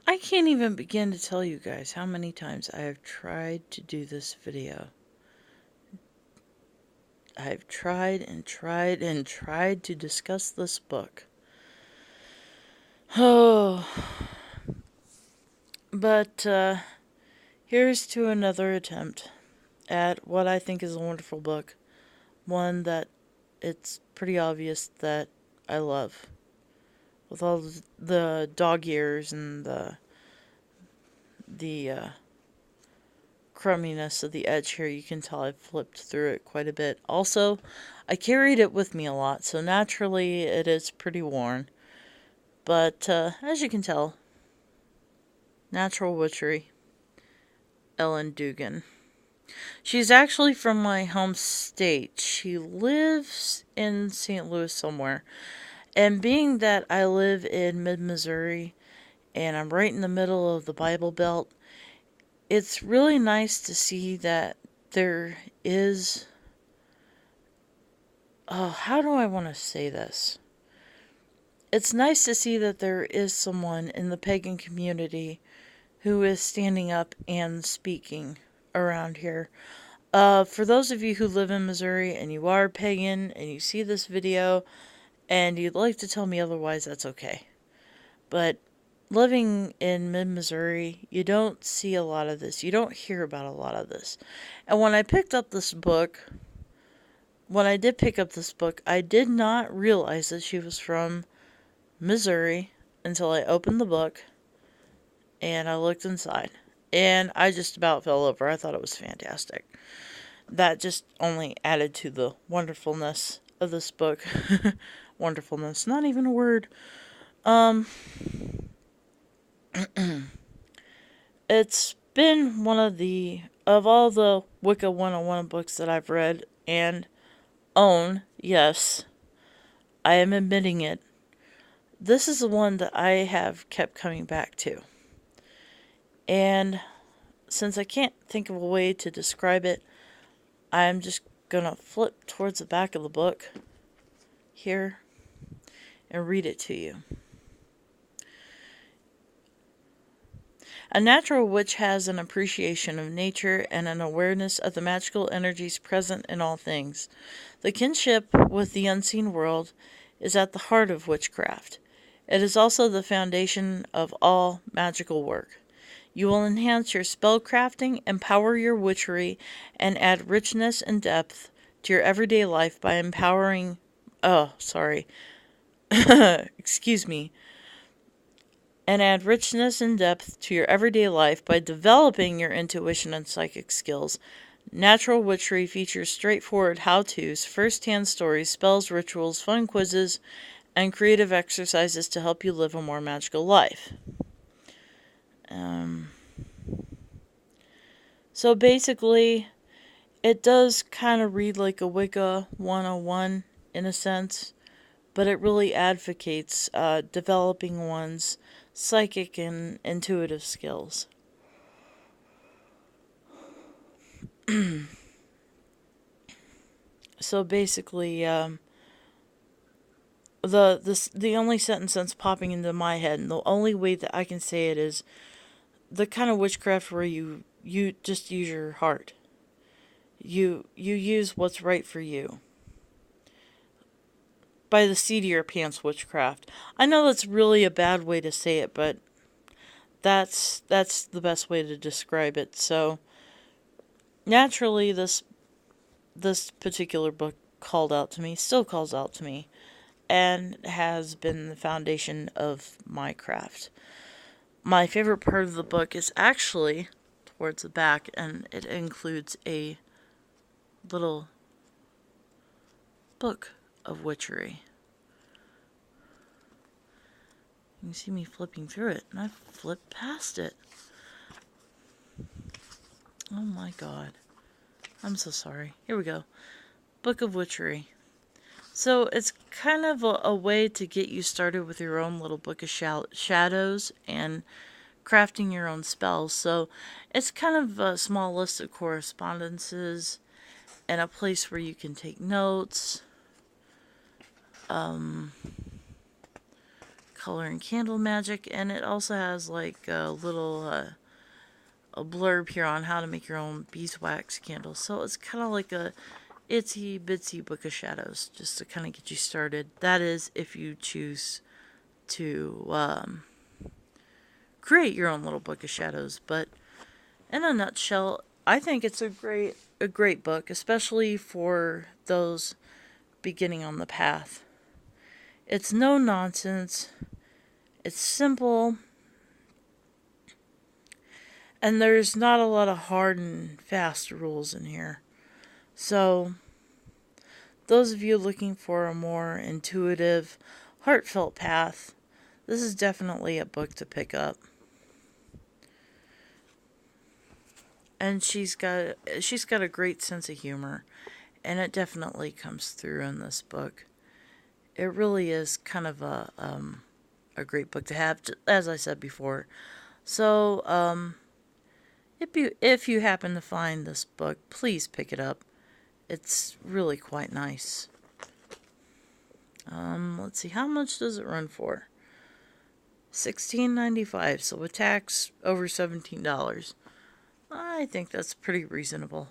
I can't even begin to tell you guys how many times I have tried to do this video. I've tried and tried and tried to discuss this book. Oh, but here's to another attempt at what I think is a wonderful book. One that it's pretty obvious that I love. With all the dog ears and the crumminess of the edge here, you can tell I've flipped through it quite a bit. Also, I carried it with me a lot, so naturally it is pretty worn. But as you can tell, natural witchery, Ellen Dugan. She's actually from my home state. She lives in St. Louis somewhere. And being that I live in mid-Missouri and I'm right in the middle of the Bible Belt, it's really nice to see that there is... Oh, how do I want to say this? It's nice to see that there is someone in the pagan community who is standing up and speaking around here. For those of you who live in Missouri and you are pagan and you see this video and you'd like to tell me otherwise, that's okay. But living in mid-Missouri, you don't see a lot of this. You don't hear about a lot of this. And when I picked up this book, when I did pick up this book, I did not realize that she was from Missouri until I opened the book and I looked inside. And I just about fell over. I thought it was fantastic. That just only added to the wonderfulness of this book. Wonderfulness, not even a word. It's been one of all the Wicca 101 books that I've read and own, yes, I am admitting it. This is the one that I have kept coming back to. And since I can't think of a way to describe it, I'm just gonna flip towards the back of the book here and read it to you. A natural witch has an appreciation of nature and an awareness of the magical energies present in all things. The kinship with the unseen world is at the heart of witchcraft. It is also the foundation of all magical work. You will enhance your spellcrafting, empower your witchery, and add richness and depth to your everyday life by empowering... Oh, sorry. Excuse me. And add richness and depth to your everyday life by developing your intuition and psychic skills. Natural Witchery features straightforward how-tos, first-hand stories, spells, rituals, fun quizzes, and creative exercises to help you live a more magical life. So basically, it does kind of read like a Wicca 101 in a sense, but it really advocates developing one's psychic and intuitive skills. So basically, the only sentence that's popping into my head, and the only way that I can say it is the kind of witchcraft where you just use your heart. You use what's right for you. By the seat of your pants witchcraft. I know that's really a bad way to say it, but that's the best way to describe it. So naturally this particular book called out to me, still calls out to me, and has been the foundation of my craft. My favorite part of the book is actually towards the back, and it includes a little book of witchery. You can see me flipping through it, and I flipped past it. Oh my god. I'm so sorry. Here we go. Book of Witchery. So it's kind of a way to get you started with your own little book of shadows and crafting your own spells. So it's kind of a small list of correspondences and a place where you can take notes. color and candle magic, and it also has like a little a blurb here on how to make your own beeswax candles. So it's kind of like a itsy bitsy book of shadows, just to kind of get you started. That is, if you choose to create your own little book of shadows. But in a nutshell, I think it's a great book, especially for those beginning on the path. It's no nonsense. It's simple. And there's not a lot of hard and fast rules in here. So, those of you looking for a more intuitive, heartfelt path, this is definitely a book to pick up. And she's got a great sense of humor, and it definitely comes through in this book. It really is kind of a great book to have, as I said before. So, if you happen to find this book, please pick it up. It's really quite nice. Let's see, how much does it run for? $16.95, so with tax, over $17. I think that's pretty reasonable.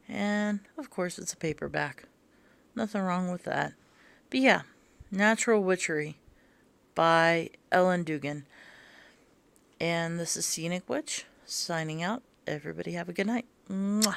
And, of course, it's a paperback. Nothing wrong with that. But yeah, Natural Witchery by Ellen Dugan. And this is Scenic Witch, signing out. Everybody have a good night. Mwah.